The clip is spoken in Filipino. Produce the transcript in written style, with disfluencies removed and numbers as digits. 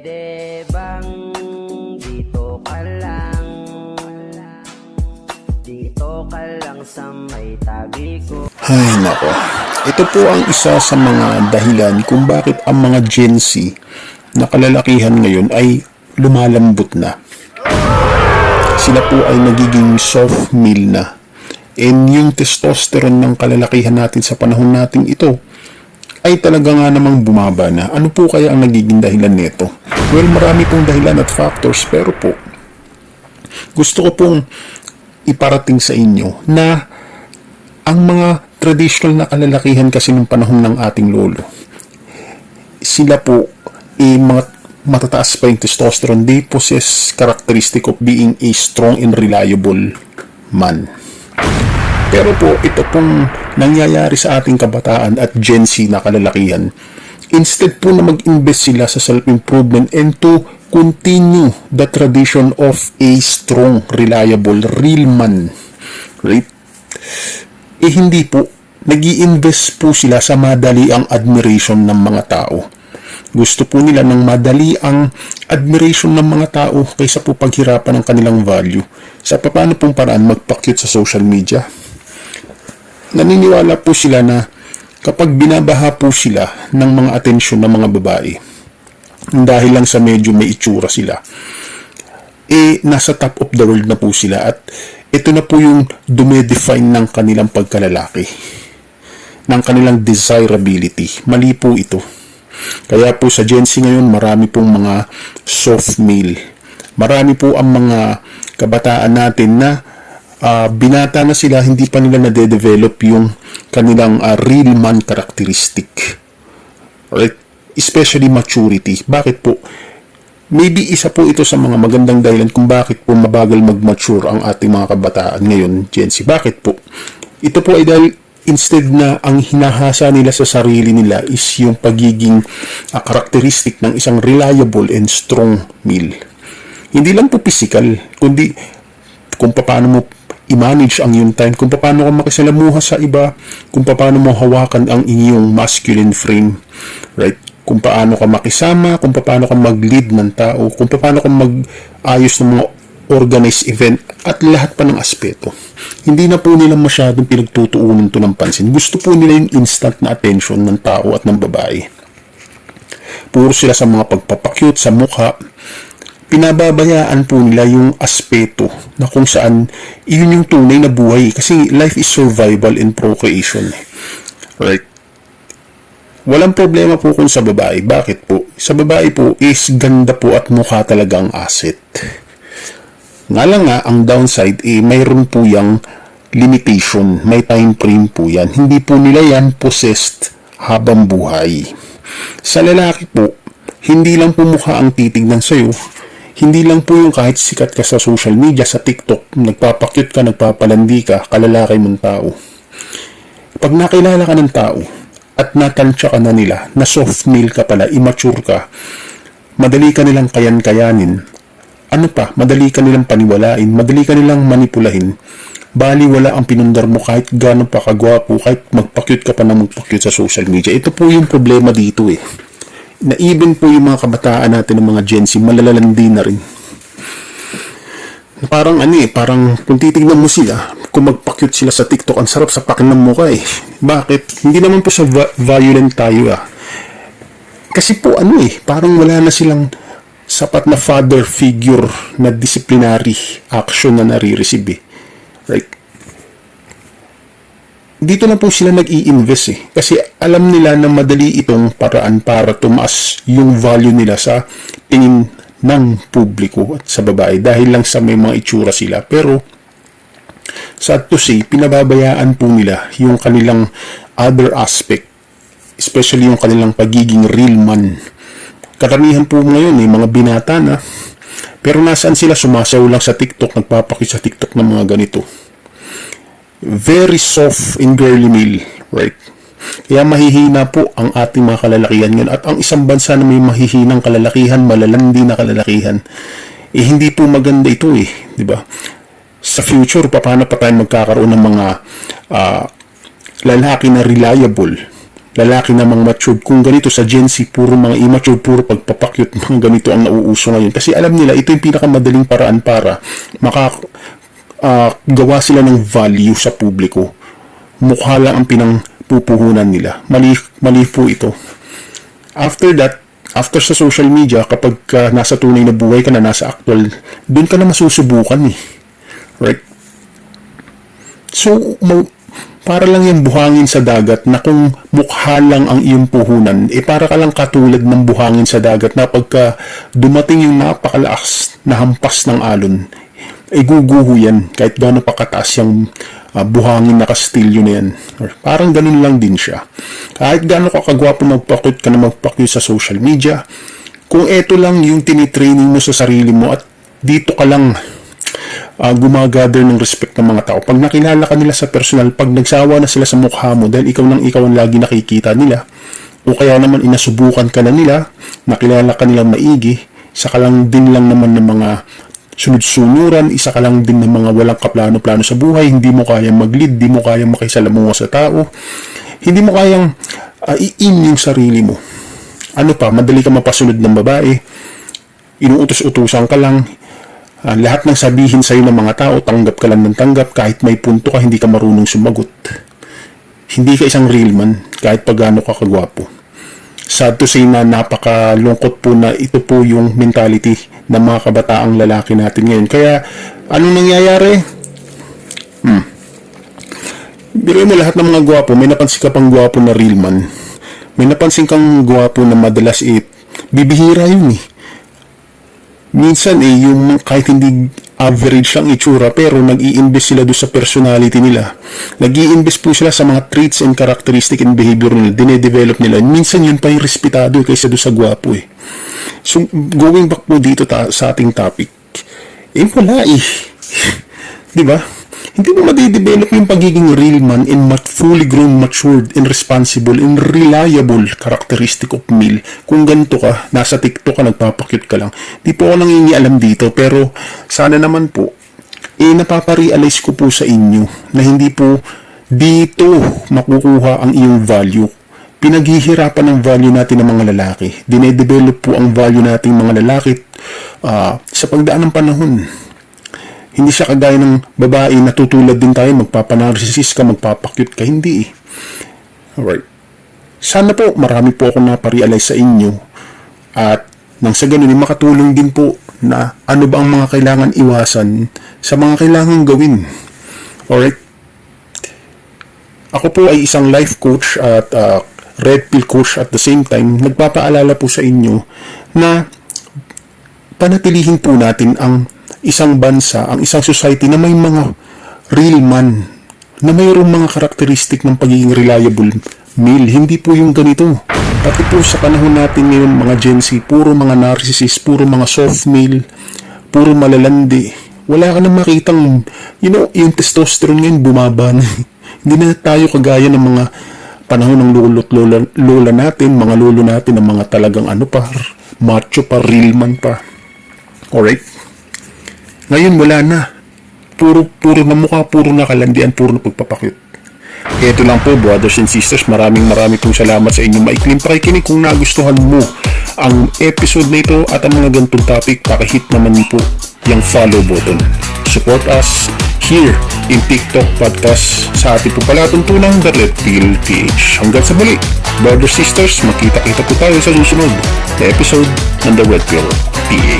Pwede bang dito ka lang? Dito ka lang sa may tabi ko. Ay nako, ito po ang isa sa mga dahilan kung bakit ang mga Gen Z na kalalakihan ngayon ay lumalambot na. Sila po ay nagiging soft male na. And yung testosterone ng kalalakihan natin sa panahon natin ito ay talaga nga namang bumaba na. Ano po kaya ang nagiging dahilan nito? Well, marami pong dahilan at factors, pero po gusto ko pong iparating sa inyo na ang mga traditional na kalalakihan kasi ng panahon ng ating lolo, sila po mga matataas pa yung testosterone. They possess characteristic of being a strong and reliable man. Pero po, ito pong nangyayari sa ating kabataan at Gen Z na kalalakihan, instead po na mag-invest sila sa self-improvement and to continue the tradition of a strong, reliable, real man, right? Hindi po, nag-i-invest po sila sa madali ang admiration ng mga tao. Gusto po nila ng madali ang admiration ng mga tao kaysa po paghirapan ng kanilang value. Sa paano pong paraan magpa-cute sa social media? Naniniwala po sila na kapag binabaha po sila ng mga atensyon ng mga babae, dahil lang sa medyo may itsura sila, nasa top of the world na po sila at ito na po yung dumedefine ng kanilang pagkalalaki, ng kanilang desirability. Mali po ito. Kaya po sa Gen Z ngayon, marami pong mga soft male. Marami po ang mga kabataan natin na binata na sila, hindi pa nila nade-develop yung kanilang real man characteristic. Right? Especially maturity. Bakit po? Maybe isa po ito sa mga magandang dahilan kung bakit po mabagal mag-mature ang ating mga kabataan ngayon, Gen Z. Bakit po? Ito po ay dahil instead na ang hinahasa nila sa sarili nila is yung pagiging characteristic ng isang reliable and strong male. Hindi lang po physical, kundi kung paano mo i-manage ang iyong time, kung paano ka makisalamuha sa iba, kung paano mo hawakan ang iyong masculine frame, right? Kung paano ka makisama, kung paano ka mag-lead ng tao, kung paano ka mag-ayos ng mga organized event, at lahat pa ng aspeto. Hindi na po nila masyadong pinagtutuunan to ng pansin. Gusto po nila yung instant na attention ng tao at ng babae. Puro sila sa mga pagpapakyut sa mukha. Pinababayaan po nila yung aspeto na kung saan yun yung tunay na buhay. Kasi life is survival and procreation. Right? Walang problema po kung sa babae. Bakit po? Sa babae po is ganda po at mukha talagang asset. Nga lang nga, ang downside, mayroon po yung limitation. May time frame po yan. Hindi po nila yan possessed habang buhay. Sa lalaki po, hindi lang po mukha ang titignan sa'yo. Hindi lang po yung kahit sikat ka sa social media, sa TikTok, nagpapakyut ka, nagpapalandi ka, kalalaki mong tao. Pag nakilala ka ng tao, at natansya ka na nila, na soft male ka pala, immature ka, madali ka nilang kayan-kayanin, ano pa, madali ka nilang paniwalain, madali ka nilang manipulahin, bali wala ang pinundar mo kahit gano'n pa kagwapo, kahit magpakyut ka pa na magpakyut sa social media. Ito po yung problema dito na even po yung mga kabataan natin ng mga Gen Z, malalalandi na rin. Parang parang kung titignan mo sila, kung magpakyut sila sa TikTok, ang sarap sa pakin ng mukha Bakit? Hindi naman po sa violent tayo Kasi po parang wala na silang sapat na father figure na disciplinary action na nare-receive right? Dito na po sila nag-i-invest kasi alam nila na madali itong paraan para tumaas yung value nila sa tingin ng publiko at sa babae dahil lang sa may mga itsura sila. Pero sad to say, pinababayaan po nila yung kanilang other aspect, especially yung kanilang pagiging real man. Karamihan po ngayon mga binata na, pero nasaan sila? Sumasaw lang sa TikTok, nagpapakit sa TikTok ng mga ganito. Very soft and girly male, right? Kaya mahihina po ang ating mga kalalakihan ngayon. At ang isang bansa na may mahihinang kalalakihan, malalandi na kalalakihan, hindi po maganda ito di ba? Sa future, paano pa tayo magkakaroon ng mga lalaki na reliable, lalaki na mga matured. Kung ganito sa Gen Z, puro mga immature, puro pagpapakyut, mga ganito ang nauuso ngayon. Kasi alam nila, ito yung pinakamadaling paraan para gawa sila ng value sa publiko. Mukha lang ang pinangpupuhunan nila. Mali po ito. After sa social media, kapag nasa tunay na buhay ka na, nasa actual, doon ka na masusubukan eh. Right? So, para lang yung buhangin sa dagat na kung mukha lang ang iyong puhunan, para ka lang katulad ng buhangin sa dagat na pagka dumating yung napakalakas na hampas ng alon, guguho yan kahit gaano pa kataas yung buhangin na kastilyo na yan. Parang ganun lang din siya. Kahit gaano ka kagwapo magpakit ka na magpakit sa social media, kung eto lang yung tinitraining mo sa sarili mo at dito ka lang gumagather ng respect ng mga tao. Pag nakilala ka nila sa personal, pag nagsawa na sila sa mukha mo dahil ikaw ang lagi nakikita nila, o kaya naman inasubukan ka na nila, nakilala ka nilang maigi, isa ka lang din lang naman ng mga sunod-sunuran, isa ka lang din ng mga walang kaplano-plano sa buhay, hindi mo kayang mag-lead, hindi mo kayang makisalamuha sa tao, hindi mo kayang i-in yung sarili mo. Ano pa, madali ka mapasunod ng babae, inuutos-utusan ka lang, lahat ng sabihin sa'yo ng mga tao, tanggap ka lang ng tanggap, kahit may punto ka, hindi ka marunong sumagot. Hindi ka isang real man, kahit pagano ka kagwapo. Sad to say na napakalungkot po na ito po yung mentality ng mga kabataang lalaki natin ngayon. Kaya, anong nangyayari? Biruin mo lahat ng mga gwapo, may napansin ka pang gwapo na real man. May napansin kang gwapo na madalas bibihira yun eh. Minsan yung kahit hindi average lang itsura, pero nag-i-invest sila doon sa personality nila. Nag-i-invest po sila sa mga traits and characteristic and behavior nila, dine-develop nila. Minsan yun pa yung respetado kaysa doon sa gwapo eh. So, going back po dito sa ating topic, wala eh. Diba? Hindi mo madidevelop yung pagiging real man and fully grown, matured, and responsible, and reliable characteristic of male. Kung ganito ka, nasa TikTok ka, nagpapakyut ka lang. Di po ako nangingialam dito, pero sana naman po, napaparealize ko po sa inyo na hindi po dito makukuha ang iyong value. Pinaghihirapan ang value natin ng mga lalaki. Dinedevelop po ang value natin mga lalaki sa pagdaan ng panahon. Hindi siya kagaya ng babae na tutulad din tayo, magpapanarcissist ka, magpapakyut ka. Hindi eh. Alright. Sana po, marami po ako naparealize sa inyo. At nang sa ganun, makatulong din po na ano ba ang mga kailangan iwasan sa mga kailangan gawin. Alright. Ako po ay isang life coach at red pill coach at the same time. Nagpapaalala po sa inyo na panatilihin po natin ang isang bansa, ang isang society na may mga real man, na mayroong mga karakteristik ng pagiging reliable male. Hindi po yung ganito. Pati po sa panahon natin ngayon, mga Gen Z, puro mga narcissist, puro mga soft male, puro malalandi. Wala ka na makitang, yung testosterone ngayon bumaba na. Hindi na tayo kagaya ng mga panahon ng lola natin, mga lolo natin, ng mga talagang macho pa, real man pa. Alright? Ngayon wala na. Puro na mukha, puro nakalandian, puro na pagpapakyut. Kaya ito lang po, brothers and sisters, maraming pong salamat sa inyong maikling pakikinig. Kung nagustuhan mo ang episode na ito at ang mga ganitong topic, pakihit naman po yung follow button. Support us here in TikTok Podcast sa ating po palatuntunang The Red Pill PH. Hanggang sa muli, brothers and sisters, makita-kita po tayo sa susunod na episode ng The Red Pill PH.